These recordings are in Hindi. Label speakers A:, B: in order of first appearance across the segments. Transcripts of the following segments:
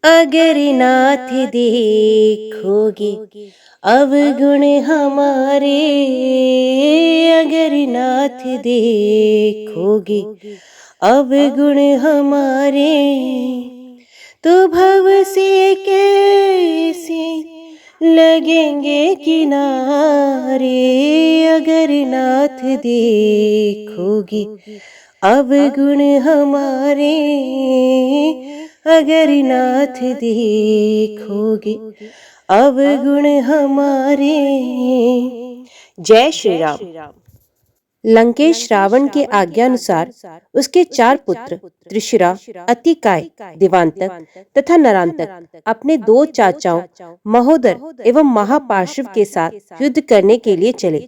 A: अगर नाथ देखोगे अवगुण हमारे, अगर नाथ देखोगे अवगुण हमारे, तो भव से कैसे लगेंगे किनारे। अगर नाथ देखोगे अवगुण हमारे, अगर नाथ देखोगे अवगुण हमारे। जय श्री राम। लंकेश रावण के आज्ञानुसार उसके 4 पुत्र त्रिशिरा, अतिकाय, देवांतक तथा नरांतक अपने 2 चाचाओं महोदर एवं महापार्श्व के साथ युद्ध करने के लिए चले।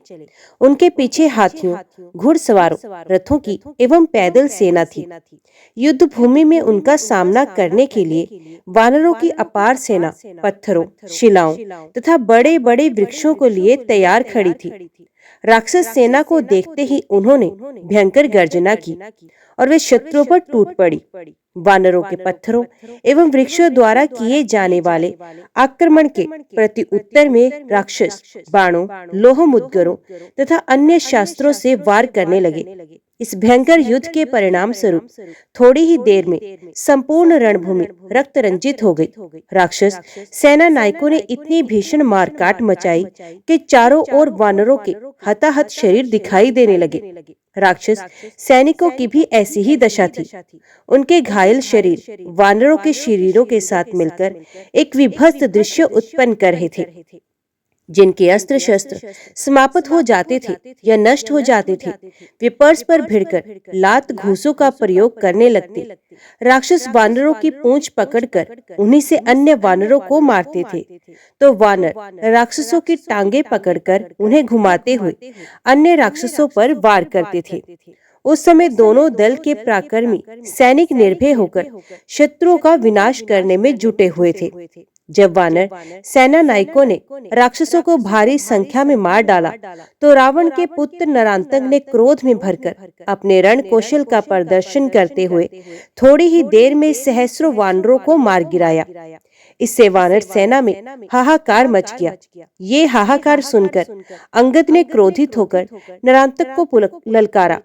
A: उनके पीछे हाथियों, घुड़सवारों, रथों की एवं पैदल सेना थी। युद्ध भूमि में उनका सामना करने के लिए वानरों की अपार सेना पत्थरों, शिलाओं तथा बड़े बड़े वृक्षों को लिए तैयार खड़ी थी। राक्षस सेना को देखते ही उन्होंने भयंकर गर्जना की और वे शत्रुओं पर टूट पड़ी। वानरों के पत्थरों एवं वृक्षों द्वारा किए जाने वाले आक्रमण के प्रति उत्तर में राक्षस बाणों, लोह मुद्गरों तथा अन्य शास्त्रों से वार करने लगे। इस भयंकर युद्ध के परिणाम स्वरूप थोड़ी ही देर में संपूर्ण रणभूमि रक्त रंजित हो गई। राक्षस सेना नायकों ने इतनी भीषण मारकाट मचाई कि चारों ओर वानरों के हताहत शरीर दिखाई देने लगे। राक्षस सैनिकों की भी ऐसी ही दशा थी। उनके घायल शरीर वानरों के शरीरों के साथ मिलकर एक विभत्स दृश्य उत्पन्न कर रहे थे। जिनके अस्त्र शस्त्र समाप्त हो जाते थे या नष्ट हो जाते थे, वे पर्स पर भिड़कर लात घूसों का प्रयोग करने लगते। राक्षस वानरों की पूंछ पकड़कर उन्हीं से अन्य वानरों को मारते थे, तो वानर राक्षसों की टांगे पकड़कर उन्हें घुमाते हुए अन्य राक्षसों पर वार करते थे। उस समय दोनों दल के पराक्रमी सैनिक निर्भय होकर शत्रुओं का विनाश करने में जुटे हुए थे। जब वानर सेना नायकों ने राक्षसों को भारी संख्या में मार डाला, तो रावण के पुत्र नरांतक ने क्रोध में भरकर अपने रण कौशल का प्रदर्शन करते हुए थोड़ी ही देर में सहस्रों वानरों को मार गिराया। इससे वानर सेना में हाहाकार मच गया। ये हाहाकार सुनकर अंगद ने क्रोधित होकर नरांतक को ललकारा।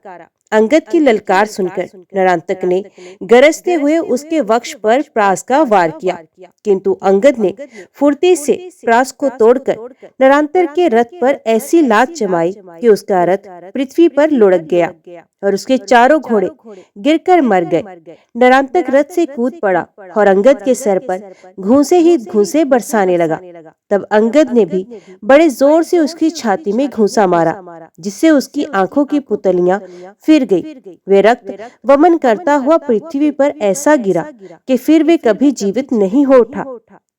A: अंगद की ललकार सुनकर नरांतक ने गरजते हुए उसके वक्ष पर प्रास का वार किया, किंतु अंगद ने फुर्ती से प्रास को तोड़कर नरांतक के रथ पर ऐसी लात जमाई कि उसका रथ पृथ्वी पर लुढ़क गया और उसके चारों घोड़े गिरकर मर गए। नरांतक रथ से कूद पड़ा और अंगद के सर पर घूंसे ही घूंसे बरसाने लगा। तब अंगद ने भी बड़े जोर से उसकी छाती में घूंसा मारा, जिससे उसकी आंखों की पुतलियां फिर गई। वे रक्त वमन करता हुआ पृथ्वी पर ऐसा गिरा कि फिर वे कभी जीवित नहीं हो उठा।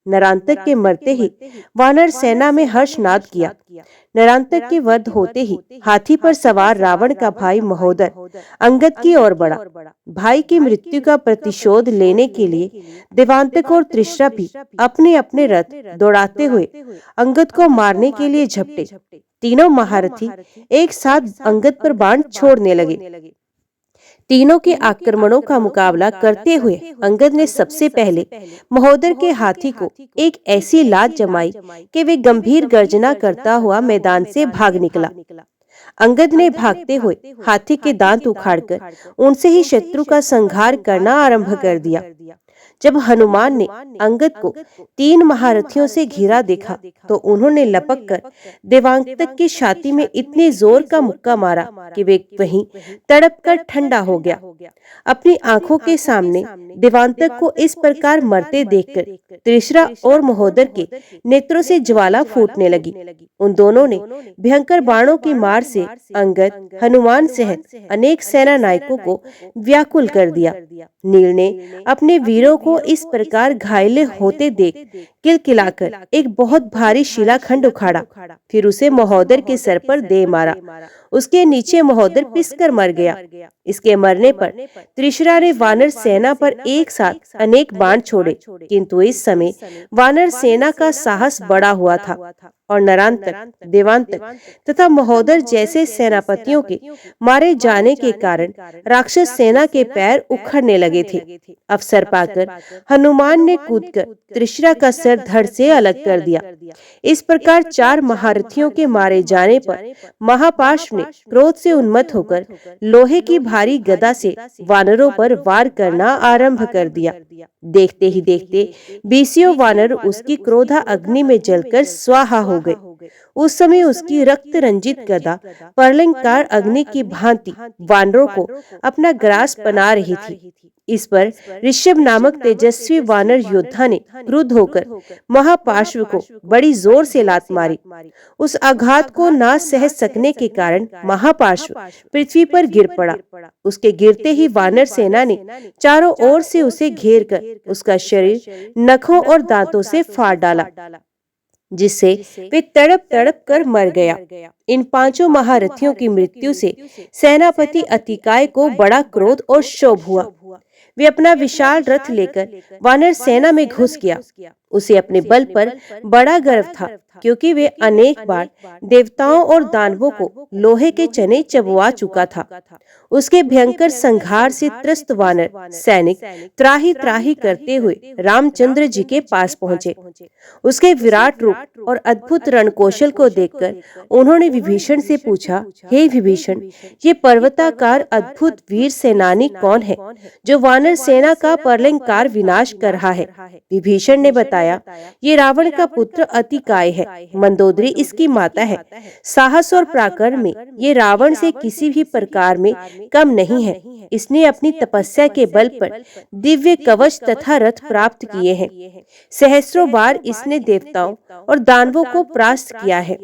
A: नरांतक के मरते ही वानर सेना में हर्षनाद किया। नरांतक के वध होते ही हाथी पर सवार रावण का भाई महोदर अंगद की ओर बढ़ा। भाई की मृत्यु का प्रतिशोध लेने के लिए देवांतक और त्रिशरा भी अपने अपने रथ दौड़ाते हुए अंगद को मारने के लिए झपटे। तीनों महारथी एक साथ अंगद पर बाण छोड़ने लगे। तीनों के आक्रमणों का मुकाबला करते हुए अंगद ने सबसे पहले महोदर के हाथी को एक ऐसी लात जमाई कि वे गंभीर गर्जना करता हुआ मैदान से भाग निकला। अंगद ने भागते हुए हाथी के दांत उखाड़कर उनसे ही शत्रु का संहार करना आरंभ कर दिया। जब हनुमान ने अंगद को 3 महारथियों से घिरा देखा, तो उन्होंने लपक कर देवांतक की छाती में इतने जोर का मुक्का मारा कि वे वहीं तड़प कर ठंडा हो गया। अपनी आंखों के सामने देवांतक को इस प्रकार मरते देखकर त्रिशरा और महोदर के नेत्रों से ज्वाला फूटने लगी। उन दोनों ने भयंकर बाणों की मार से अंगद, हनुमान सहित अनेक सेना नायकों को व्याकुल कर दिया। नील ने अपने वीरों को इस प्रकार घायल होते देख किलकिलाकर एक बहुत भारी शिलाखंड उखाड़ा, फिर उसे महोदर के सर पर दे मारा। उसके नीचे महोदर पिसकर मर गया। इसके मरने पर त्रिशरा ने वानर सेना पर एक साथ अनेक बाण छोड़े, किंतु इस समय वानर सेना का साहस बढ़ा हुआ था। और नरांतक, देवांतक तथा महोदर जैसे सेनापतियों के मारे जाने के कारण राक्षस सेना के पैर उखड़ने लगे थे। अवसर पाकर हनुमान ने कूदकर त्रिशरा का सर धड़ से अलग कर दिया। इस प्रकार 4 महारथियों के मारे जाने पर महापार्श्व ने क्रोध से उन्मत्त होकर लोहे की भारी गदा से वानरों पर वार करना आरंभ कर दिया। देखते ही देखते 20 वानर उसकी क्रोधा अग्नि में जलकर स्वाहा हो गए। उस समय उसकी रक्त रंजित गदा प्रलयंकार अग्नि की भांति वानरों को अपना ग्रास बना रही थी। इस पर ऋषभ नामक तेजस्वी वानर योद्धा ने क्रुद्ध होकर महापार्श्व को बड़ी जोर से लात मारी। उस आघात को ना सह सकने के कारण महापार्श्व पृथ्वी पर गिर पड़ा। उसके गिरते ही वानर सेना ने चारों ओर से उसे घेर कर उसका शरीर नखों और दांतों से फाड़ डाला, जिससे वे तड़प तड़प कर मर गया। इन 5 महारथियों की मृत्यु से सेनापति अतिकाय को बड़ा क्रोध और क्षोभ हुआ। वे अपना विशाल रथ लेकर वानर सेना में घुस गया। उसे अपने बल पर बड़ा गर्व था, क्योंकि वे अनेक बार देवताओं और दानवों को लोहे के चने चबवा चुका था। उसके भयंकर संहार से त्रस्त वानर सैनिक त्राही त्राही करते हुए रामचंद्र जी के पास पहुंचे। उसके विराट रूप और अद्भुत रणकौशल को देखकर उन्होंने विभीषण से पूछा, हे विभीषण, ये पर्वताकार अद्भुत वीर सेनानी कौन है जो वानर सेना का प्रलयंकार विनाश कर रहा है? विभीषण ने बताया, ये रावण का पुत्र अतिकाय है। मंदोदरी इसकी माता है। साहस और पराक्रम में ये रावण से किसी भी प्रकार में कम नहीं है। इसने अपनी तपस्या के बल पर दिव्य कवच तथा रथ प्राप्त किए हैं। सहस्रों बार इसने देवताओं और दानवों को परास्त किया है।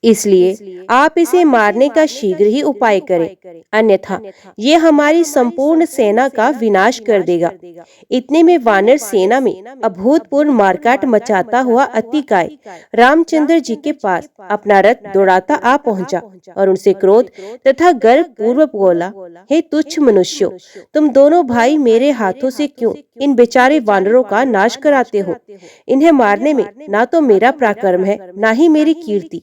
A: इसलिए आप इसे मारने का शीघ्र ही उपाय करें, अन्यथा ये हमारी संपूर्ण सेना का विनाश कर देगा। इतने में वानर सेना में अभूतपूर्व मारकाट मचाता हुआ अतिकाय रामचंद्र जी के पास अपना रथ दौड़ाता आ पहुंचा और उनसे क्रोध तथा गर्व पूर्वक बोला, हे तुच्छ मनुष्यों, तुम दोनों भाई मेरे हाथों से क्यों इन बेचारे वानरों का नाश कराते हो? इन्हें मारने में ना तो मेरा पराक्रम है, ना ही मेरी कीर्ति।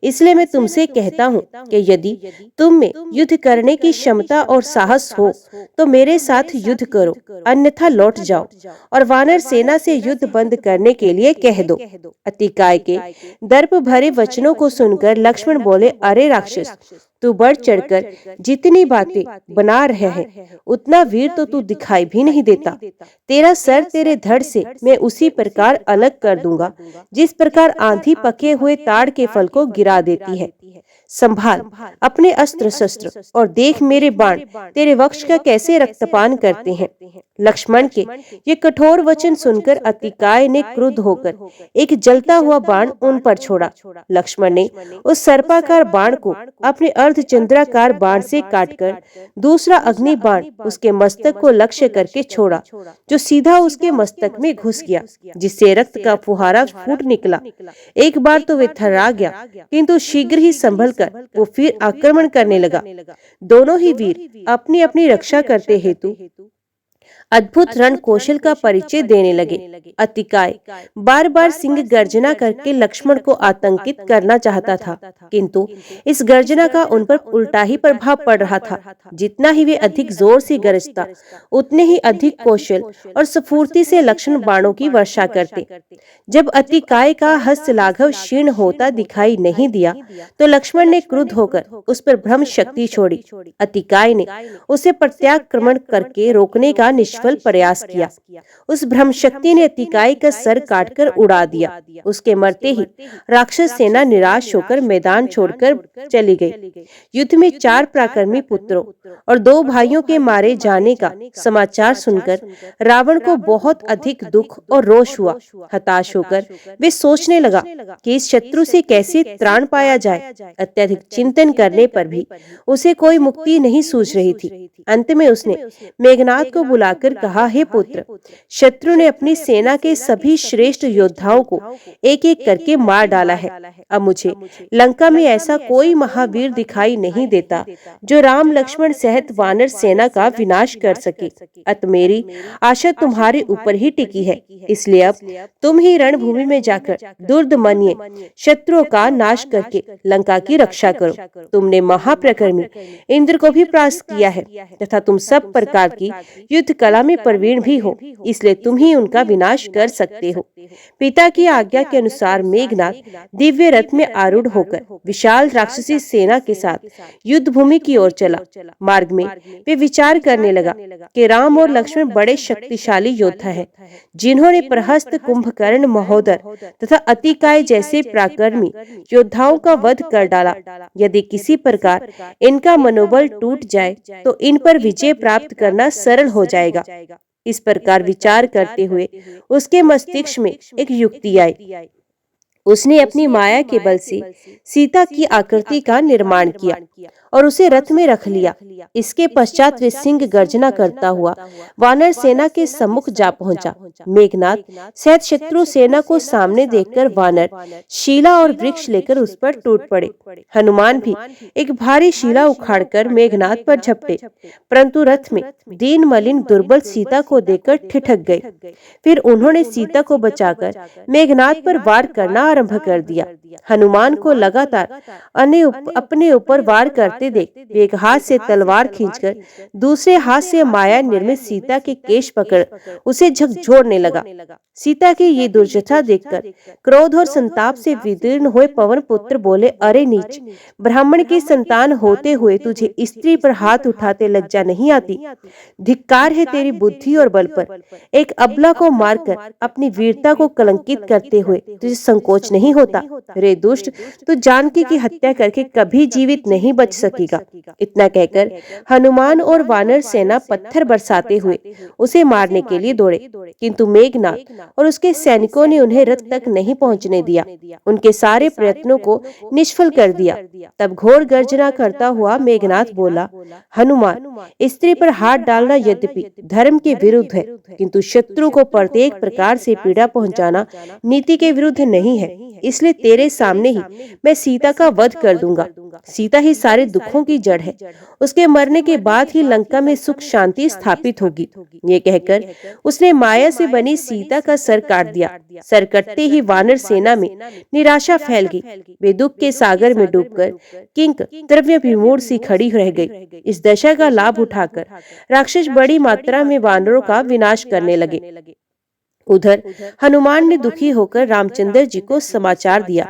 A: इसलिए मैं तुमसे कहता हूँ कि यदि तुम में युद्ध करने की क्षमता और साहस हो तो मेरे साथ युद्ध करो, अन्यथा लौट जाओ और वानर सेना से युद्ध बंद करने के लिए कह दो। अतिकाय के दर्प भरे वचनों को सुनकर लक्ष्मण बोले, अरे राक्षस, तू बढ़ चढ़कर जितनी बातें बना रहे हैं उतना वीर तो तू दिखाई भी नहीं देता। तेरा सर तेरे धड़ से मैं उसी प्रकार अलग कर दूंगा जिस प्रकार आंधी पके हुए ताड़ के फल को गिरा देती है। संभाल अपने अस्त्र शस्त्र और देख मेरे बाण तेरे वक्ष का कैसे रक्तपान करते हैं। लक्ष्मण के ये कठोर वचन सुनकर अतिकाय ने क्रुद्ध होकर एक जलता हुआ बाण उन पर छोड़ा। लक्ष्मण ने उस सर्पाकार बाण को अपने अर्धचंद्राकार बाण से काटकर दूसरा अग्नि बाण उसके मस्तक को लक्ष्य करके छोड़ा, जो सीधा उसके मस्तक में घुस गया, जिससे रक्त का फुहारा फूट निकला। एक बार तो वे थर्रा गया, किंतु शीघ्र ही संभल कर वो फिर आक्रमण करने लगा। दोनों ही वीर अपनी अपनी रक्षा करते हेतु अद्भुत रण कौशल का परिचय देने लगे। अतिकाय बार बार सिंह गर्जना करके लक्ष्मण को आतंकित करना चाहता था, किंतु इस गर्जना का उन पर उल्टा ही प्रभाव पड़ रहा था। जितना ही वे अधिक जोर से गरजता, उतने ही अधिक कौशल और स्फूर्ति से लक्ष्मण बाणों की वर्षा करते। जब अतिकाय का हस्त लाघव क्षीण होता दिखाई नहीं दिया, तो लक्ष्मण ने क्रुद्ध होकर उस पर ब्रह्म शक्ति छोड़ी। अतिकाय ने उसे प्रत्याक्रमण करके रोकने का निष्फल प्रयास किया। उस ब्रह्म शक्ति ने अतिकाय का सर काटकर उड़ा दिया। उसके मरते ही राक्षस सेना निराश होकर मैदान छोड़कर चली गई। युद्ध में 4 पराक्रमी पुत्रों और 2 भाइयों के मारे जाने का समाचार सुनकर रावण को बहुत अधिक दुख और रोष हुआ। हताश होकर वे सोचने लगा कि इस शत्रु से कैसे त्राण पाया जाए। अत्यधिक चिंतन करने पर भी उसे कोई मुक्ति नहीं सूझ रही थी। अंत में उसने मेघनाद को बुलाकर बुलाकर कहा, हे पुत्र, शत्रु ने अपनी सेना के सभी श्रेष्ठ योद्धाओं को एक एक करके मार डाला है। अब मुझे लंका में ऐसा कोई महावीर दिखाई नहीं देता जो राम लक्ष्मण सहित वानर सेना का विनाश कर सके। अत मेरी आशा तुम्हारे ऊपर ही टिकी है, इसलिए अब तुम ही रणभूमि में जाकर दुर्दमनीय शत्रुओं का नाश करके लंका की रक्षा करो। तुमने महाप्रकर्मी इंद्र को भी परास्त किया है तथा तुम सब प्रकार की युद्ध कला में प्रवीण भी हो, इसलिए तुम ही उनका विनाश कर सकते हो। पिता की आज्ञा के अनुसार मेघनाद दिव्य रथ में आरूढ़ होकर विशाल राक्षसी सेना के साथ युद्ध भूमि की ओर चला। मार्ग में वे विचार करने लगा कि राम और लक्ष्मण बड़े शक्तिशाली योद्धा हैं, जिन्होंने प्रहस्त, कुंभकर्ण, महोदर तथा अतिकाय जैसे पराक्रमी योद्धाओं का वध कर डाला। यदि किसी प्रकार इनका मनोबल टूट जाए तो इन पर विजय प्राप्त करना सरल हो जाएगा। इस प्रकार विचार करते हुए उसके मस्तिष्क में एक युक्ति आई। उसने अपनी माया के बल से सीता की आकृति का निर्माण किया और उसे रथ में रख लिया। इसके पश्चात वे सिंह गर्जना करता हुआ वानर सेना के सम्मुख जा पहुंचा। मेघनाद सहित शत्रु सेना को सामने देखकर वानर शीला और वृक्ष लेकर उस पर टूट पड़े। हनुमान भी एक भारी शीला उखाड़कर मेघनाद पर झपटे, परंतु रथ में दीन मलिन दुर्बल सीता को देखकर ठिठक गए। फिर उन्होंने सीता को बचाकर मेघनाद पर वार करना आरंभ कर दिया। हनुमान को लगातार अपने ऊपर वार करते देख वे एक हाथ से तलवार खींचकर दूसरे हाथ से माया निर्मित सीता के केश पकड़ उसे झकझोरने लगा। सीता की ये दुर्दशा देखकर क्रोध और संताप से विदीर्ण हुए पवन पुत्र बोले, अरे नीच, ब्राह्मण की संतान होते हुए तुझे स्त्री पर हाथ उठाते लज्जा नहीं आती? धिक्कार है तेरी बुद्धि और बल पर। एक अबला को मारकर अपनी वीरता को कलंकित करते हुए तुझे संकोच नहीं होता? रे दुष्ट, तू जानकी की हत्या करके कभी जीवित नहीं बच सकेगा। इतना कहकर हनुमान और वानर सेना पत्थर बरसाते हुए उसे मारने के लिए दौड़े, किंतु मेघनाद और उसके सैनिकों ने उन्हें रथ तक नहीं पहुंचने दिया। उनके सारे प्रयत्नों को निष्फल कर दिया। तब घोर गर्जना करता हुआ मेघनाद बोला, हनुमान, स्त्री पर हाथ डालना यद्यपि धर्म के विरुद्ध है, किंतु शत्रु को प्रत्येक प्रकार से पीड़ा पहुंचाना नीति के विरुद्ध नहीं है। इसलिए तेरे सामने ही मैं सीता का वध कर दूंगा। सीता ही सारे दुखों की जड़ है। उसके मरने के बाद ही लंका में सुख शांति स्थापित होगी। ये कहकर उसने माया से बनी सीता का सर काट दिया। सर कटते ही वानर सेना में निराशा फैल गई। वे दुख के सागर में डूबकर किंक द्रव्य विमूढ़ सी खड़ी रह गई। इस दशा का लाभ उठाकर राक्षस बड़ी मात्रा में वानरों का विनाश करने लगे। उधर हनुमान ने दुखी होकर रामचंद्र जी को समाचार दिया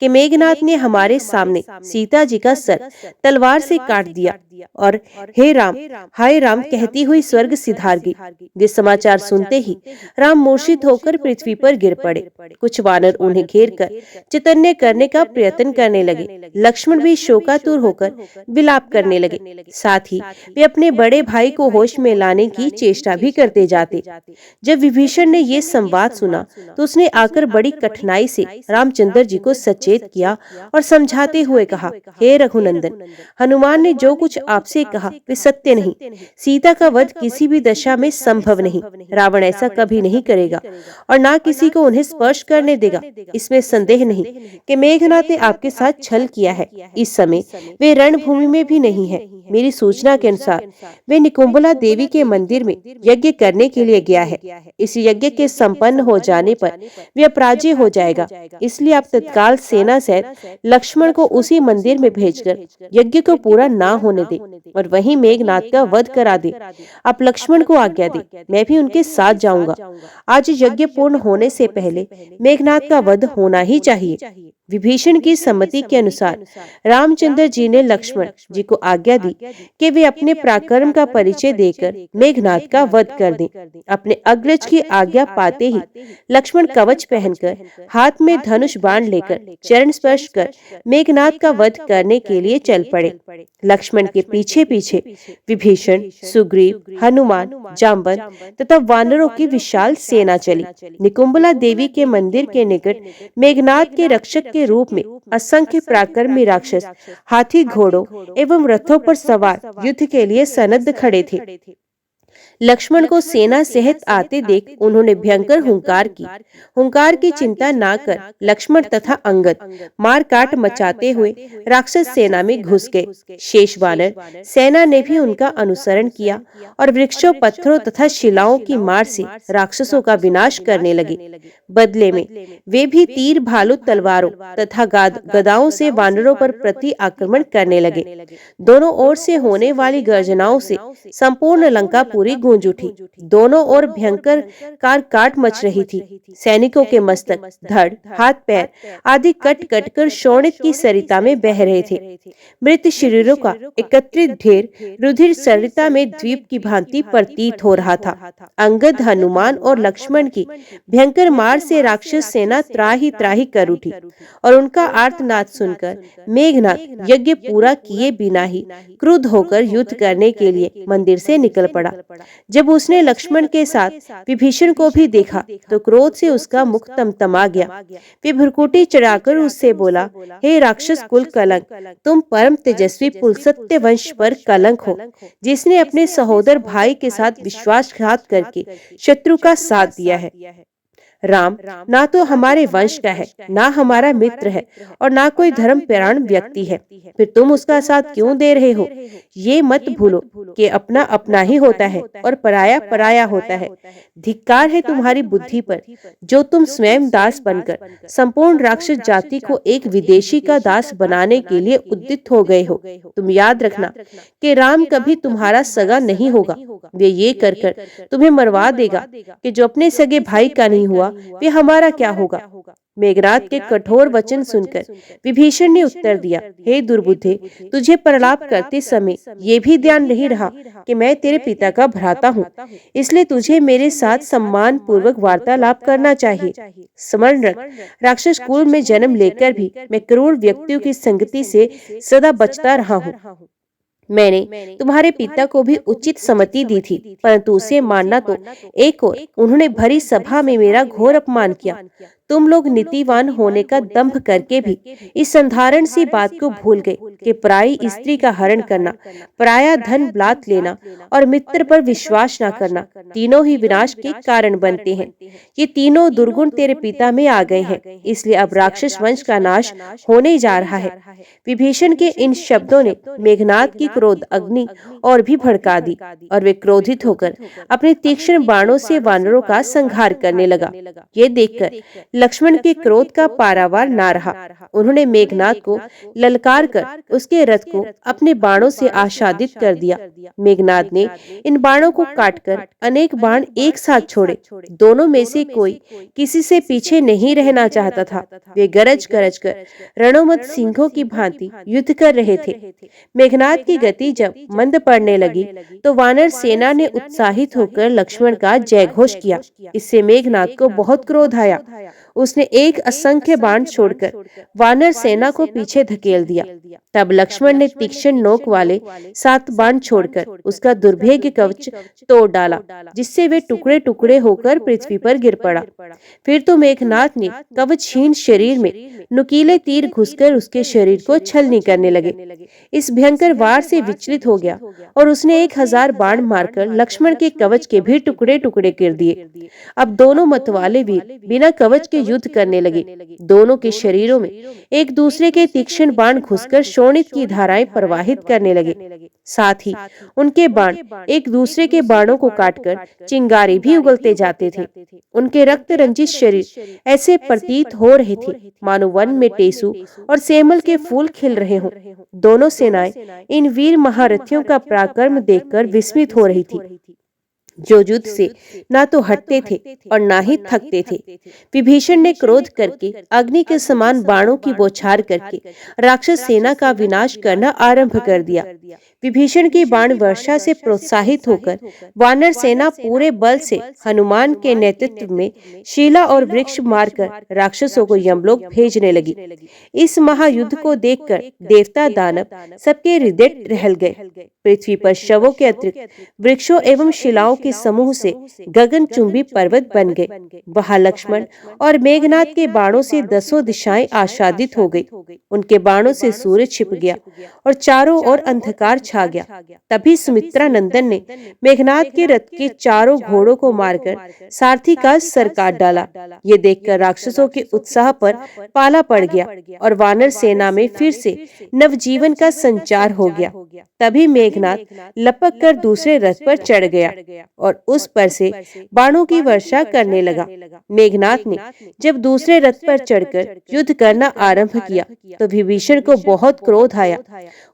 A: कि मेघनाद ने हमारे सामने सीता जी का सर तलवार से काट दिया और हे राम, हाय राम कहती हुई स्वर्ग सिधार गई। ये समाचार सुनते ही राम मूर्छित होकर पृथ्वी पर गिर पड़े। कुछ वानर उन्हें घेर कर चैतन्य करने का प्रयत्न करने लगे। लक्ष्मण भी शोकातुर होकर विलाप करने लगे। साथ ही वे अपने बड़े भाई को होश में लाने की चेष्टा भी करते जाते। जब विभीषण ने ये संवाद सुना तो उसने आकर बड़ी कठिनाई से रामचंद्र जी को सचेत किया और समझाते हुए कहा, हे रघुनंदन, हनुमान ने जो कुछ आपसे कहा वे सत्य नहीं। सीता का वध किसी भी दशा में संभव नहीं। रावण ऐसा कभी नहीं करेगा और ना किसी को उन्हें स्पर्श करने देगा। इसमें संदेह नहीं कि मेघनाद ने आपके साथ छल किया है। इस समय वे रणभूमि में भी नहीं है। मेरी सूचना के अनुसार वे निकुंभला देवी के मंदिर में यज्ञ करने के लिए गया है। इस यज्ञ के संपन्न हो जाने पर वे अपराजय हो जाएगा। इसलिए आप तत्काल सेना सहित लक्ष्मण को उसी मंदिर में भेजकर यज्ञ को पूरा ना होने दे और वहीं मेघनाद का वध करा दे। आप लक्ष्मण को आज्ञा दे, मैं भी उनके साथ जाऊंगा। आज यज्ञ पूर्ण होने से पहले मेघनाद का वध होना ही चाहिए। विभीषण की सम्मति के अनुसार रामचंद्र जी ने लक्ष्मण जी को आज्ञा दी कि वे अपने पराक्रम का परिचय देकर मेघनाद का वध कर दें। अपने अग्रज की आज्ञा पाते ही लक्ष्मण कवच पहनकर हाथ में धनुष बाण लेकर चरण स्पर्श कर मेघनाद का वध करने के लिए चल पड़े। लक्ष्मण के पीछे पीछे विभीषण, सुग्रीव, हनुमान, जाम्बन तथा वानरों की विशाल सेना चली। निकुंभला देवी के मंदिर के निकट मेघनाद के रक्षक के रूप में असंख्य पराक्रमी राक्षस हाथी, घोड़ों एवं रथों पर सवार युद्ध के लिए सनद्ध खड़े थे। लक्ष्मण को सेना सहित आते देख उन्होंने भयंकर हुंकार की। हुंकार की चिंता ना कर लक्ष्मण तथा अंगद मार काट मचाते हुए राक्षस सेना में घुस गए। शेष वानर सेना ने भी उनका अनुसरण किया और वृक्षों, पत्थरों तथा शिलाओं की मार से राक्षसों का विनाश करने लगे। बदले में वे भी तीर, भालू, तलवारों तथा गदाओं से वानरों पर प्रति आक्रमण करने लगे। दोनों ओर से होने वाली गर्जनाओं से संपूर्ण लंकापुरी गूंज उठी। दोनों ओर भयंकर काट मच रही थी। सैनिकों के मस्तक, धड़, हाथ पैर आदि कट कट कर शोणित की सरिता में बह रहे थे। मृत शरीरों का एकत्रित ढेर रुधिर सरिता में द्वीप की भांति प्रतीत हो रहा था। अंगद, हनुमान और लक्ष्मण की भयंकर मार से राक्षस सेना त्राही त्राही कर उठी और उनका आर्तनाद सुनकर मेघनाद यज्ञ पूरा किए बिना ही क्रुद्ध होकर युद्ध करने के लिए मंदिर से निकल पड़ा। जब उसने लक्ष्मण के साथ विभीषण को भी देखा तो क्रोध से उसका मुख तमतमा गया। वे भ्रुकुटी चढ़ाकर उससे बोला, हे राक्षस कुल कलंक, तुम परम तेजस्वी पुलस्त्य वंश पर कलंक हो, जिसने अपने सहोदर भाई के साथ विश्वासघात करके शत्रु का साथ दिया है। राम ना तो हमारे वंश का है, ना हमारा मित्र है और ना कोई धर्मपरायण व्यक्ति है, फिर तुम उसका साथ क्यों दे रहे हो? ये मत भूलो कि अपना अपना ही होता है और पराया पराया होता है। धिक्कार है तुम्हारी बुद्धि पर, जो तुम स्वयं दास बनकर संपूर्ण राक्षस जाति को एक विदेशी का दास बनाने के लिए उद्यत हो गए हो। तुम याद रखना कि राम कभी तुम्हारा सगा नहीं होगा। वे ये कर तुम्हें मरवा देगा कि जो अपने सगे भाई का नहीं हुआ वे हमारा क्या होगा। मेघनाद के कठोर वचन सुनकर विभीषण ने उत्तर दिया, हे दुर्बुद्धे, तुझे प्रलाप करते समय ये भी ध्यान नहीं रहा कि मैं तेरे पिता का भ्राता हूँ, इसलिए तुझे मेरे साथ सम्मान पूर्वक वार्तालाप करना चाहिए। स्मरण रख, राक्षस कुल में जन्म लेकर भी मैं क्रूर व्यक्तियों की संगति से सदा बचता रहा हूँ। मैंने तुम्हारे पिता को भी उचित सम्मति दी थी, परंतु उसे मानना तो एक और उन्होंने भरी सभा में मेरा घोर अपमान किया। तुम लोग नीतिवान होने का दंभ करके भी इस संधारण सी बात को भूल गए कि पराई स्त्री का हरण करना, पराया धन ब्लात लेना और मित्र पर विश्वास न करना तीनों ही विनाश के कारण बनते हैं। ये तीनों दुर्गुण तेरे पिता में आ गए हैं, इसलिए अब राक्षस वंश का नाश होने जा रहा है। विभीषण के इन शब्दों ने मेघनाद की क्रोध अग्नि और भी भड़का दी और वे क्रोधित होकर अपने तीक्ष्ण बाणों से वानरों का संहार करने लगा। ये देखकर लक्ष्मण के क्रोध का पारावार ना रहा। उन्होंने मेघनाद को ललकार कर उसके रथ को अपने बाणों से आच्छादित कर दिया। मेघनाद ने इन बाणों को काटकर अनेक बाण एक साथ छोड़े। दोनों में से कोई किसी से पीछे नहीं रहना चाहता था। वे गरज गरज कर रणोमत सिंहों की भांति युद्ध कर रहे थे। मेघनाद की गति जब मंद पड़ने लगी तो वानर सेना ने उत्साहित होकर लक्ष्मण का जयघोष किया। इससे मेघनाद को बहुत क्रोध आया। उसने एक असंख्य बाण छोड़कर वानर सेना को पीछे धकेल दिया। तब लक्ष्मण ने तीक्ष्ण नोक वाले 7 बाण छोड़कर उसका दुर्भेद्य कवच तोड़ डाला, जिससे वे टुकड़े टुकड़े होकर पृथ्वी पर गिर पड़ा। फिर तो मेघनाद ने कवचहीन शरीर में नुकीले तीर घुसकर उसके शरीर को छलनी करने लगे। इस भयंकर वार से विचलित हो गया और उसने 1000 बाण मारकर लक्ष्मण के कवच के भी टुकड़े टुकड़े कर दिए। अब दोनों मतवाले वीर बिना कवच के युद्ध करने लगे। दोनों के शरीरों में एक दूसरे के तीक्ष्ण बाण घुसकर शोणित की धाराएं प्रवाहित करने लगे। साथ ही उनके बाण एक दूसरे के बाणों को काटकर चिंगारी भी उगलते जाते थे। उनके रक्त रंजित शरीर ऐसे प्रतीत हो रहे थे मानो वन में टेसू और सेमल के फूल खिल रहे हों। दोनों सेनाएं इन वीर महारथियों का पराक्रम देखकर विस्मित हो रही थी, जो युद्ध से ना तो हटते थे और ना ही थकते थे। विभीषण ने क्रोध करके अग्नि के समान बाणों की बौछार करके राक्षस सेना का विनाश करना आरंभ कर दिया। विभीषण की बाण वर्षा से प्रोत्साहित होकर वानर सेना पूरे बल से हनुमान के नेतृत्व में शिला और वृक्ष मारकर राक्षसों को यमलोक भेजने लगी। इस महायुद्ध को देखकर देवता दानव सबके हृदय टहल गए। पृथ्वी पर शवों के अतिरिक्त वृक्षों एवं शिलाओं के समूह से गगनचुंबी पर्वत बन गए। वहां लक्ष्मण और मेघनाद के बाणों से 10 दिशाएं आच्छादित हो गई। उनके बाणों से सूरज छिप गया और चारों ओर अंधकार छा गया। तभी सुमित्रा नंदन ने मेघनाद के रथ के चारों घोड़ों को मारकर सारथी का सर काट डाला। ये देखकर राक्षसों के उत्साह पर पाला पड़ गया और वानर सेना में फिर से नवजीवन का संचार हो गया। तभी मेघनाद लपक कर दूसरे रथ पर चढ़ गया और उस पर से बाणों की वर्षा करने लगा। मेघनाद ने जब दूसरे रथ पर चढ़कर युद्ध करना आरंभ किया तो विभीषण को बहुत क्रोध आया।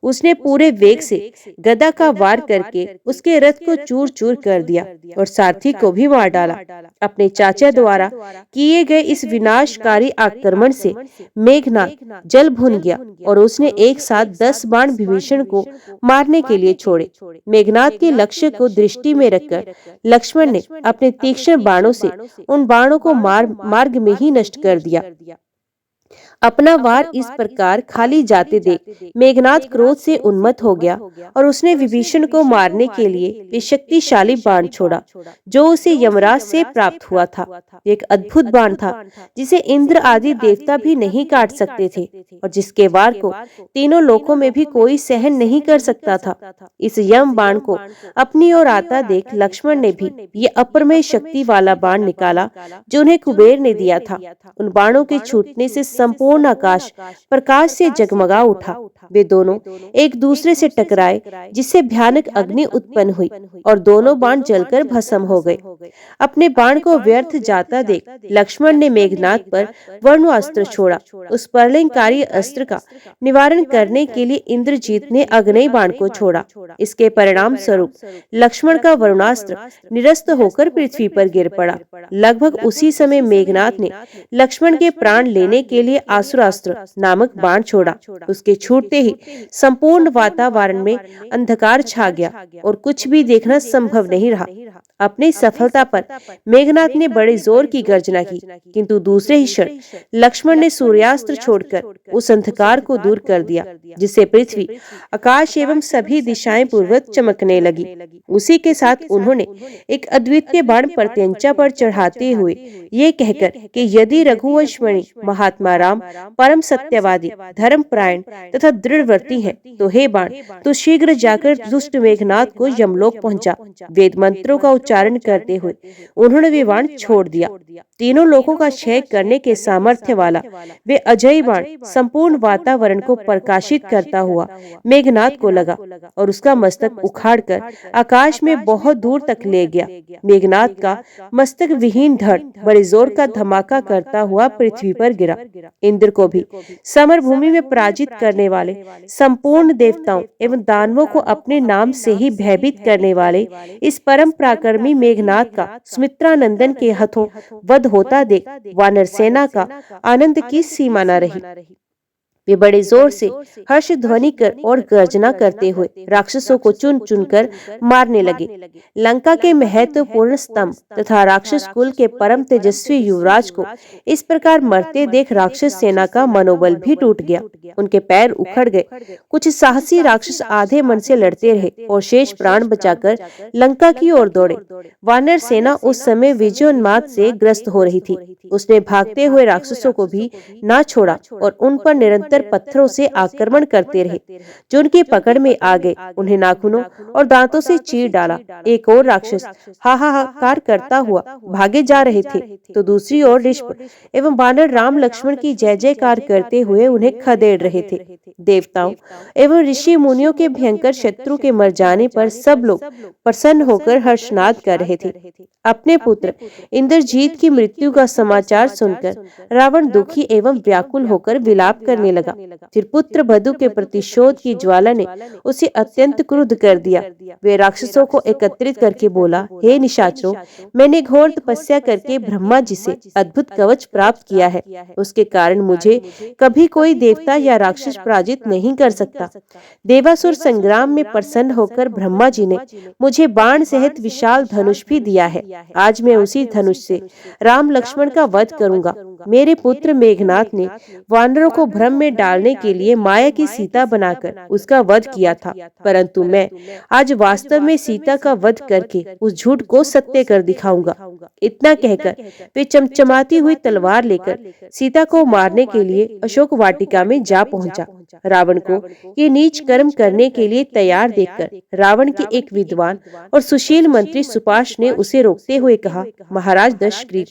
A: उसने पूरे वेग से गदा का वार करके उसके रथ को चूर चूर कर दिया और सारथी को भी मार डाला। अपने चाचा द्वारा किए गए इस विनाशकारी आक्रमण से मेघनाद जल भुन गया और उसने एक साथ 10 बाण विभीषण को मारने के लिए छोड़े। मेघनाद के लक्ष्य को दृष्टि में रखकर लक्ष्मण ने अपने तीक्ष्ण बाणों से उन बाणों को मार्ग में ही नष्ट कर दिया। अपना वार इस प्रकार खाली जाते देख मेघनाद क्रोध से उन्मत्त हो गया और उसने विभीषण को मारने के लिए एक शक्तिशाली बाण छोड़ा जो उसे यमराज से प्राप्त हुआ था। एक अद्भुत बाण था जिसे इंद्र आदि देवता भी नहीं काट सकते थे और जिसके वार को तीनों लोकों में भी कोई सहन नहीं कर सकता था। इस यम बाण को अपनी ओर आता देख लक्ष्मण ने भी ये अप्रमेय शक्ति वाला बाण निकाला जो उन्हें कुबेर ने दिया था। उन बाणों के छूटने से संपूर्ण आकाश प्रकाश से जगमगा उठा। वे दोनों एक दूसरे से टकराए जिससे भयानक अग्नि उत्पन्न हुई और दोनों बाण जलकर भस्म हो गए। अपने बाण को व्यर्थ जाता देख लक्ष्मण ने मेघनाद पर वर्णोअस्त्र छोड़ा। उस प्रलयंकारी अस्त्र का निवारण करने के लिए इंद्रजीत ने अग्नि बाण को छोड़ा। इसके परिणाम स्वरूप लक्ष्मण का वरुणास्त्र निरस्त होकर पृथ्वी पर गिर पड़ा। लगभग उसी समय मेघनाद ने लक्ष्मण के प्राण लेने के लिए आसुरास्त्र नामक बाण छोड़ा। उसके छूटते ही संपूर्ण वातावरण में अंधकार छा गया और कुछ भी देखना संभव नहीं रहा। अपनी सफलता पर मेघनाद ने बड़े जोर की गर्जना की, किंतु दूसरे ही क्षण लक्ष्मण ने सूर्यास्त्र छोड़कर उस अंधकार को दूर कर दिया जिससे पृथ्वी, आकाश एवं सभी दिशाएं पूर्वक चमकने लगी। उसी के साथ उन्होंने एक अद्वितीय बाण प्रत्यंचा पर चढ़ाते हुए ये कहकर कि यदि रघुवंशमणि महात्मा राम परम सत्यवादी, धर्मपरायण तथा दृढ़व्रती हैं, तो हे बाण तो शीघ्र जाकर दुष्ट मेघनाद को यमलोक पहुंचा। वेद मंत्रों का उच्चारण करते हुए उन्होंने वे बाण छोड़ दिया। तीनों लोकों का क्षय करने के सामर्थ्य वाला वे अजय बाण संपूर्ण वातावरण को प्रकाशित करता हुआ मेघनाद को लगा और उसका मस्तक उखाड़कर आकाश में बहुत दूर तक ले गया। मेघनाद का मस्तक विहीन धड़ बड़े जोर का धमाका करता हुआ पृथ्वी पर गिरा। इंद्र को भी समर भूमि में पराजित करने वाले, संपूर्ण देवताओं एवं दानवों को अपने नाम से ही भयभीत करने वाले इस परम पराक्रमी मेघनाद का सुमित्रा नंदन के हाथों वध होता देख वानर सेना का आनंद की सीमा न रही। वे बड़े जोर से हर्ष ध्वनि कर और गर्जना करते हुए राक्षसों को चुन चुनकर मारने लगे। लंका के महत्वपूर्ण स्तंभ तथा राक्षस कुल के परम तेजस्वी युवराज को इस प्रकार मरते देख राक्षस सेना का मनोबल भी टूट गया। उनके पैर उखड़ गए। कुछ साहसी राक्षस आधे मन से लड़ते रहे और शेष प्राण बचाकर लंका की ओर दौड़े। वानर सेना उस समय विजयोन्माद से ग्रस्त हो रही थी। उसने भागते हुए राक्षसों को भी ना छोड़ा और उन पर निरंतर पत्थरों से आक्रमण करते रहे जो उनकी पकड़ में आ गए। उन्हें नाखूनों और दांतों से चीर डाला। एक और राक्षस हाहाकार करता हुआ भागे जा रहे थे तो दूसरी ओर ऋषभ एवं वानर राम लक्ष्मण की जय जयकार करते हुए उन्हें खदेड़ रहे थे। देवताओं एवं ऋषि मुनियों के भयंकर शत्रु के मर जाने पर सब लोग प्रसन्न होकर हर्षनाद कर रहे थे। अपने पुत्र इंद्रजीत की मृत्यु का समाचार सुनकर रावण दुखी एवं व्याकुल होकर विलाप करने लगा। फिर पुत्र बधु के प्रतिशोध की ज्वाला ने उसे अत्यंत क्रुद्ध कर दिया। वे राक्षसों को एकत्रित करके बोला, हे निशाचरों, मैंने घोर तपस्या करके ब्रह्मा जी से अद्भुत कवच प्राप्त किया है। उसके कारण मुझे कभी कोई देवता या राक्षस पराजित नहीं कर सकता। देवासुर संग्राम में प्रसन्न होकर ब्रह्मा जी ने मुझे बाण सहित विशाल धनुष भी दिया है। आज मैं उसी धनुष से राम लक्ष्मण का वध करूंगा मेरे पुत्र मेघनाथ ने वानरों को भ्रम में डालने के लिए माया की सीता बनाकर उसका वध किया था, परंतु मैं आज वास्तव में सीता का वध करके उस झूठ को सत्य कर दिखाऊंगा। इतना कहकर वे चमचमाती हुई तलवार लेकर सीता को मारने के लिए अशोक वाटिका में जा पहुंचा। रावण को ये नीच कर्म करने के लिए तैयार देखकर रावण के एक विद्वान और सुशील मंत्री सुपाश ने उसे रोकते हुए कहा, महाराज दशग्रीव,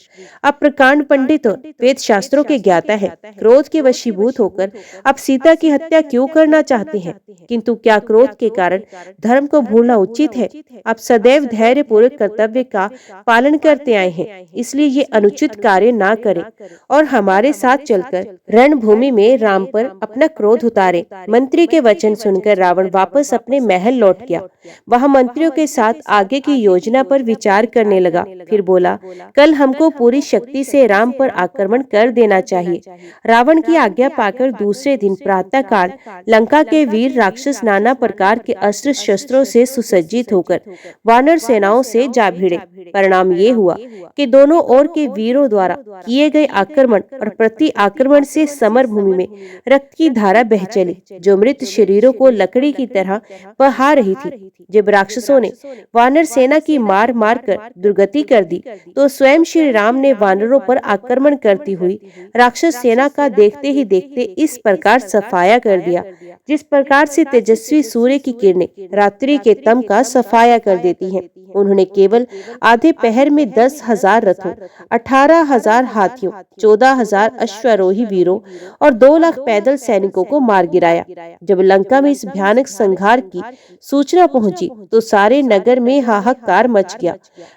A: आप प्रकांड पंडित और वेद शास्त्रों के ज्ञाता है। क्रोध के वशीभूत होकर आप सीता की हत्या क्यों करना चाहते हैं? किंतु क्या क्रोध के कारण धर्म को भूलना उचित है? आप सदैव धैर्य पूर्वक कर्तव्य का पालन करते आए हैं, इसलिए ये अनुचित कार्य ना करें और हमारे साथ चलकर रणभूमि में राम पर अपना क्रोध उतारे। मंत्री के वचन सुनकर रावण वापस अपने महल लौट गया। वह मंत्रियों के साथ आगे की योजना पर विचार करने लगा। फिर बोला, कल हमको पूरी शक्ति से राम पर आक्रमण कर देना चाहिए। रावण की आज्ञा पाकर दूसरे दिन प्रातः काल लंका के वीर राक्षस नाना प्रकार के अस्त्र शस्त्रों से सुसज्जित होकर वानर सेनाओं से जा भिड़े। परिणाम ये हुआ कि दोनों ओर के वीरों द्वारा किए गए आक्रमण और प्रति आक्रमण से समर भूमि में रक्त की धारा बह चली, जो मृत शरीरों को लकड़ी की तरह बहा रही थी। जब राक्षसों ने वानर सेना की मार मार कर दुर्गति कर दी, तो स्वयं श्री राम ने वानरों पर आक्रमण करती हुई राक्षस सेना का देखते ही देखते इस प्रकार सफाया कर दिया, जिस प्रकार से तेजस्वी सूर्य की किरणें रात्रि के तम का सफाया कर देती हैं। उन्होंने केवल आधे पहर में 10,000 रथों, 18,000 हाथियों, 14,000 अश्वारोही वीरों और 2 लाख पैदल सैनिकों को मार गिराया। जब लंका में इस भयानक संहार की सूचना पहुंची, तो सारे नगर में हाहाकार मच गया।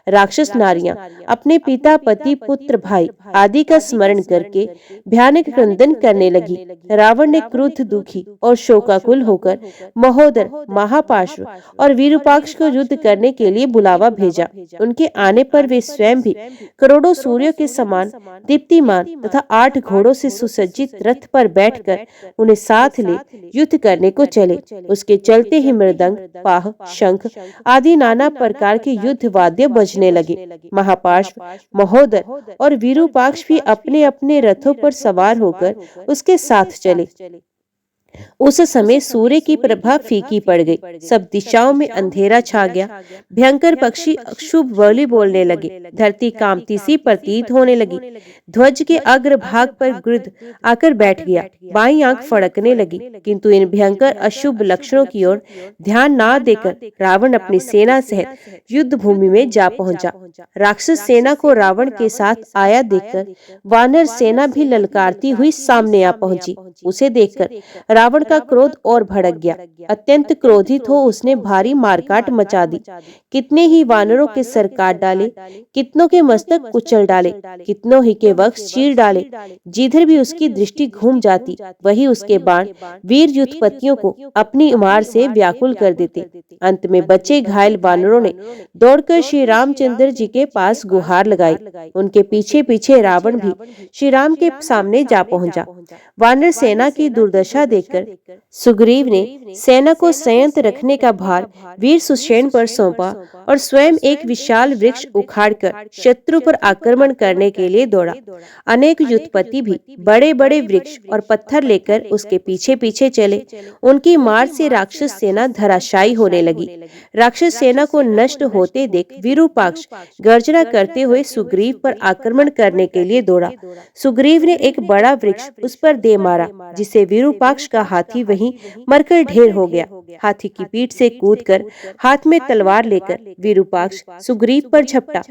A: राक्षस नारियां अपने पिता, पति, पुत्र, भाई आदि का स्मरण करके भयानक क्रंदन करने लगी। रावण ने क्रुद्ध, दुखी और शोकाकुल होकर महोदर, महापार्श्व और विरूपाक्ष को युद्ध करने के लिए बुलावा भेजा। उनके आने पर वे स्वयं भी करोड़ों सूर्यों के समान दीप्तिमान तथा 8 घोड़ों से सुसज्जित रथ पर बैठकर उन्हें साथ ले युद्ध करने को चले। उसके चलते ही मृदंग, पाह, शंख आदि नाना प्रकार के युद्ध वाद्य बजने लगे। महापार्श्व, महोदर और विरूपाक्ष भी अपने अपने रथों पर सवार होकर उसके साथ चले। उस समय सूर्य की प्रभा फीकी पड़ गई, सब दिशाओं में अंधेरा छा गया। भयंकर पक्षी अशुभ बोली बोलने लगे, धरती कांपती सी प्रतीत होने लगी। ध्वज के अग्र भाग पर गिद्ध आकर बैठ गया, बाईं आंख फड़कने लगी। किंतु इन भयंकर अशुभ लक्षणों की ओर ध्यान ना देकर रावण अपनी सेना सहित युद्ध भूमि में जा पहुंचा। राक्षस सेना को रावण के साथ आया देखकर वानर सेना भी ललकारती हुई सामने आ पहुंची। उसे देखकर रावण का क्रोध और भड़क गया। अत्यंत क्रोधित हो उसने भारी मारकाट मचा दी। कितने ही वानरों के सर काट डाले, कितनों के मस्तक कुचल डाले, कितनों ही के वक्ष चीर डाले। जिधर भी उसकी दृष्टि घूम जाती, वही उसके बाण वीर युद्धपतियों को अपनी मार से व्याकुल कर देते। अंत में बचे घायल वानरों ने दौड़कर श्री रामचंद्र जी के पास गुहार लगाई। उनके पीछे पीछे रावण भी श्री राम के सामने जा पहुंचा। वानर सेना की दुर्दशा देखकर सुग्रीव ने सेना को संयत रखने का भार वीर सुषेण पर सौंपा और स्वयं एक विशाल वृक्ष उखाड़कर शत्रु पर आक्रमण करने के लिए दौड़ा। अनेक युद्धपति भी बड़े बड़े वृक्ष और पत्थर लेकर उसके पीछे पीछे चले। उनकी मार से राक्षस सेना धराशायी होने लगी। राक्षस सेना को नष्ट होते देख विरूपाक्ष गर्जना करते हुए सुग्रीव पर आक्रमण करने के लिए दौड़ा। सुग्रीव ने एक बड़ा वृक्ष उस पर दे मारा, जिसे विरूपाक्ष का हाथी वहीं मरकर ढेर हो गया। हाथी की पीठ से कूदकर हाथ में तलवार लेकर विरूपाक्ष सुग्रीव पर झपटा।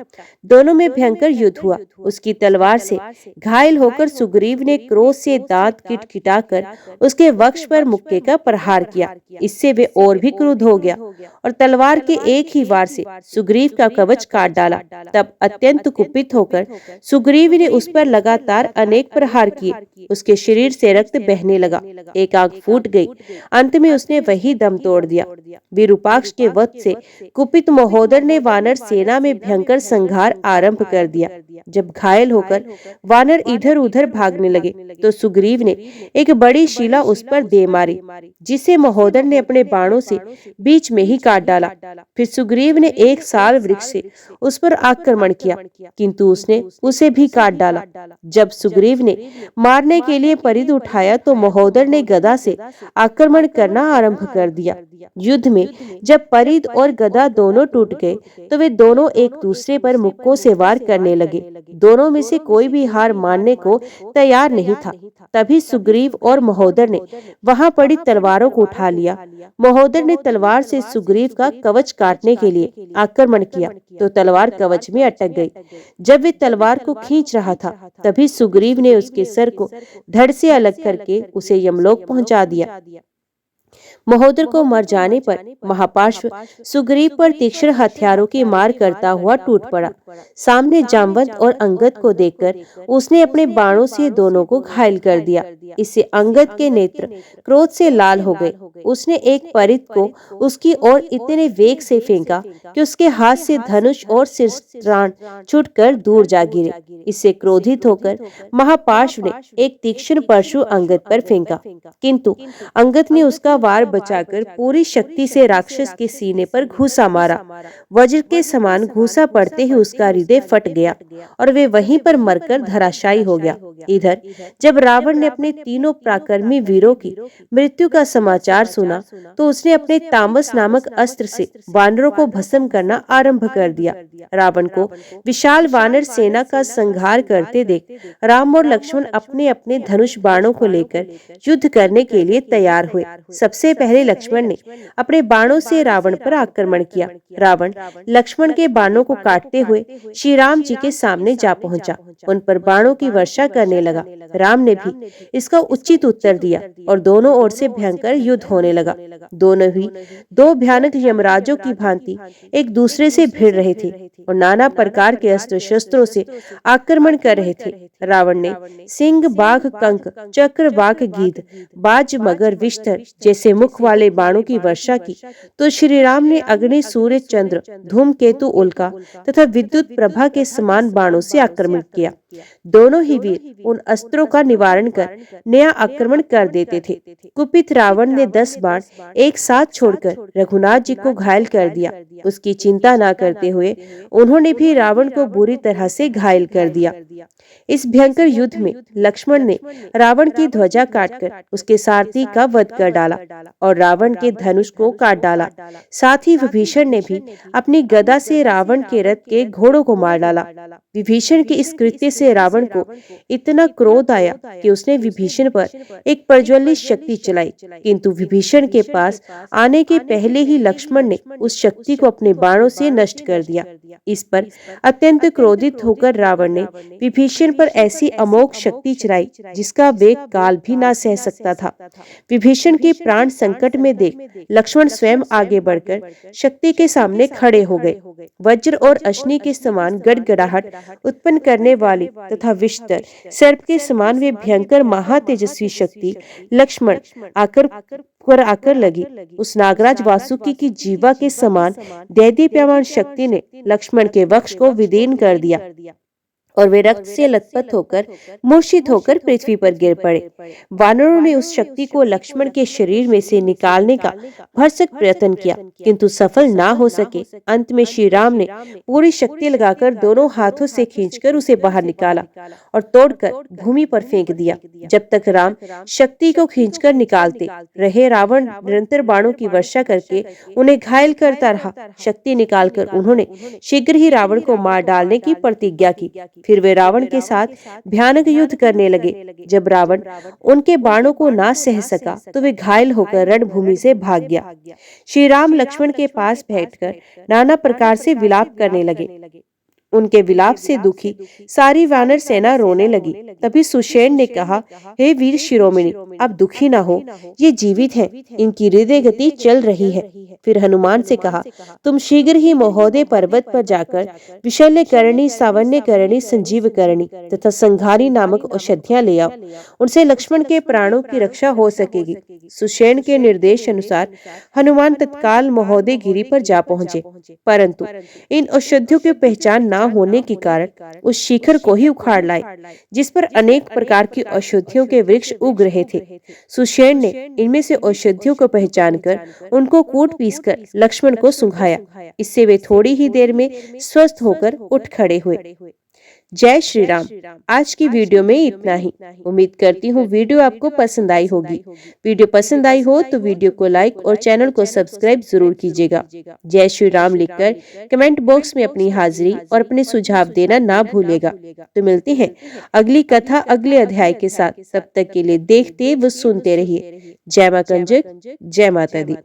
A: दोनों में भयंकर युद्ध हुआ। उसकी तलवार से घायल होकर सुग्रीव ने क्रोध से दांत किटकिटाकर उसके वक्ष पर मुक्के का प्रहार किया। इससे वे और भी क्रुद्ध हो गया और तलवार के एक ही वार से सुग्रीव का कवच काट डाला। तब अत्यंत कुपित होकर सुग्रीव ने उस पर लगातार अनेक प्रहार किए। उसके शरीर से रक्त बहने लगा। एक एक आंख फूट गई। अंत में उसने वही दम तोड़ दिया। विरूपाक्ष के वध से कुपित महोदर ने वानर सेना में भयंकर संहार आरंभ कर दिया। जब घायल होकर वानर इधर उधर भागने लगे तो सुग्रीव ने एक बड़ी शिला उस पर दे मारी, जिसे महोदर ने अपने बाणों से बीच में ही काट डाला। फिर सुग्रीव ने एक साल वृक्ष से उस पर आक्रमण किया, किंतु उसने उसे भी काट डाला। जब सुग्रीव ने मारने के लिए परिध उठाया तो महोदर ने गदा से आक्रमण करना आरंभ कर दिया। युद्ध में जब परिध और गदा दोनों टूट गए तो वे दोनों एक दूसरे पर मुक्कों से वार करने लगे। दोनों में से कोई भी हार मानने को तैयार नहीं था। तभी सुग्रीव और महोदर ने वहां पड़ी तलवारों को उठा लिया। महोदर ने तलवार से सुग्रीव का कवच काटने के लिए आक्रमण किया तो तलवार कवच में अटक गई। जब वे तलवार को खींच रहा था तभी सुग्रीव ने उसके सर को धड़ से अलग करके उसे यमलोक पहुंचा दिया। महोदर को मर जाने पर महापार्श्व सुग्रीव पर तीक्ष्ण हथियारों की मार करता हुआ टूट पड़ा। सामने जामवंत और अंगद को देखकर उसने अपने बाणों से दोनों को घायल कर दिया। इससे अंगद के नेत्र क्रोध से लाल हो गए। उसने एक परिध को उसकी ओर इतने वेग से फेंका कि उसके हाथ से धनुष और सिरस्त्राण छूटकर दूर जा गिरे। इससे क्रोधित होकर महापार्श्व ने एक तीक्ष्ण परशु अंगद पर फेंका, किंतु अंगद ने उसका वार बचाकर पूरी शक्ति से राक्षस के सीने पर घूसा मारा। वज्र के समान घूसा पड़ते ही उसका हृदय फट गया और वे वहीं पर मरकर धराशायी हो गया। इधर जब रावण ने अपने तीनों पराक्रमी वीरों की मृत्यु का समाचार सुना तो उसने अपने तामस नामक अस्त्र से वानरों को भस्म करना आरंभ कर दिया। रावण को विशाल वानर सेना का संहार करते देख राम और लक्ष्मण अपने अपने धनुष बाणों को लेकर युद्ध करने के लिए तैयार हुए। सबसे पहले लक्ष्मण ने अपने बाणों से रावण पर आक्रमण किया। रावण लक्ष्मण के बाणों को काटते हुए श्री राम जी के सामने जा पहुंचा। उन पर बाणों की वर्षा करने लगा। राम ने भी इसका उचित उत्तर दिया और दोनों ओर से भयंकर युद्ध होने लगा। दोनों ही दो भयानक यमराजों की भांति एक दूसरे से भिड़ रहे थे और नाना प्रकार के अस्त्र शस्त्रों से आक्रमण कर रहे थे। रावण ने सिंह, बाघ, कंक, चक्र, वाक, गीध, बाज, मगर, विष्ठर जैसे मुख वाले बाणों की वर्षा की तो श्री राम ने अग्नि, सूर्य, चंद्र, धूमकेतु, उल्का तथा विद्युत प्रभा के समान बाणों से आक्रमण किया। दोनों ही वीर उन अस्त्रों का निवारण कर नया आक्रमण कर देते थे। कुपित रावण ने 10 बाण एक साथ छोड़कर रघुनाथ जी को घायल कर दिया। उसकी चिंता न करते हुए उन्होंने भी रावण को बुरी तरह से घायल कर दिया। इस भयंकर युद्ध में लक्ष्मण ने रावण की ध्वजा काटकर उसके सारथी का वध कर डाला और रावण के धनुष को काट डाला। साथ ही विभीषण ने भी अपनी गदा से रावण के रथ के घोड़ों को मार डाला। विभीषण के इस कृत्य से रावण को इतना क्रोध आया कि उसने विभीषण पर एक प्रज्वलित शक्ति चलाई, किंतु विभीषण के पास आने के पहले ही लक्ष्मण ने उस शक्ति को अपने बाणों से नष्ट कर दिया। इस पर अत्यंत क्रोधित होकर रावण ने विभीषण पर ऐसी अमोघ शक्ति चलाई जिसका वेग काल भी ना सह सकता था। विभीषण के प्राण संकट में देख लक्ष्मण स्वयं आगे बढ़कर शक्ति के सामने खड़े हो गए। वज्र और अश्नि के समान गड़गड़ाहट उत्पन्न करने वाली तथा विष्टर सर्प के समान वे भयंकर महातेजस्वी शक्ति लक्ष्मण आकर लगी। उस नागराज वासुकी की जीवा के समान दैदीप्यमान शक्ति ने लक्ष्मण के वक्ष को विदीर्ण कर दिया और वे रक्त से लथपथ होकर मूर्छित होकर पृथ्वी पर गिर पड़े। वानरों ने उस शक्ति को लक्ष्मण के शरीर में से निकालने का भरसक प्रयत्न किया, किंतु सफल ना हो सके। अंत में श्री राम ने पूरी शक्ति लगाकर दोनों हाथों से खींचकर उसे बाहर निकाला और तोड़कर भूमि पर फेंक दिया। जब तक राम शक्ति को खींचकर निकालते रहे, रावण निरंतर बाणों की वर्षा करके उन्हें घायल करता रहा। शक्ति निकालकर उन्होंने शीघ्र ही रावण को मार डालने की प्रतिज्ञा की। फिर वे रावण के साथ भयानक युद्ध करने लगे। जब रावण उनके बाणों को ना सह सका तो वे घायल होकर रणभूमि से भाग गया। श्री राम लक्ष्मण के पास बैठकर नाना प्रकार से विलाप करने लगे। उनके विलाप से दुखी सारी वानर सेना रोने लगी। तभी सुषेण ने कहा, हे वीर शिरोमणि, आप दुखी ना हो, ये जीवित हैं, इनकी हृदय गति चल रही है। फिर हनुमान से कहा, तुम शीघ्र ही महोदय पर्वत पर जाकर विशल्य करणी, सावन्य करणी, संजीव करणी तथा संघारी नामक औषधियां ले आओ। उनसे लक्ष्मण के प्राणों की रक्षा हो सकेगी। सुषेण के निर्देश अनुसार हनुमान तत्काल महोदय गिरी पर जा पहुंचे, परंतु इन औषधियों की पहचान न होने के कारण उस शिखर को ही उखाड़ लाए, जिस पर अनेक प्रकार की औषधियों के वृक्ष उग रहे थे। सुषेण ने इनमें से औषधियों को पहचान कर उनको कूट पीसकर लक्ष्मण को सुंघाया। इससे वे थोड़ी ही देर में स्वस्थ होकर उठ खड़े हुए। जय श्री राम। आज की वीडियो में इतना ही। उम्मीद करती हूँ वीडियो आपको पसंद आई होगी। वीडियो पसंद आई हो तो वीडियो को लाइक और चैनल को सब्सक्राइब जरूर कीजिएगा। जय श्री राम लिखकर कमेंट बॉक्स में अपनी हाजिरी और अपने सुझाव देना ना भूलेगा। तो मिलते हैं अगली कथा अगले अध्याय के साथ। तब तक के लिए देखते व सुनते रहिए। जय मां कंजक, जय माता दी।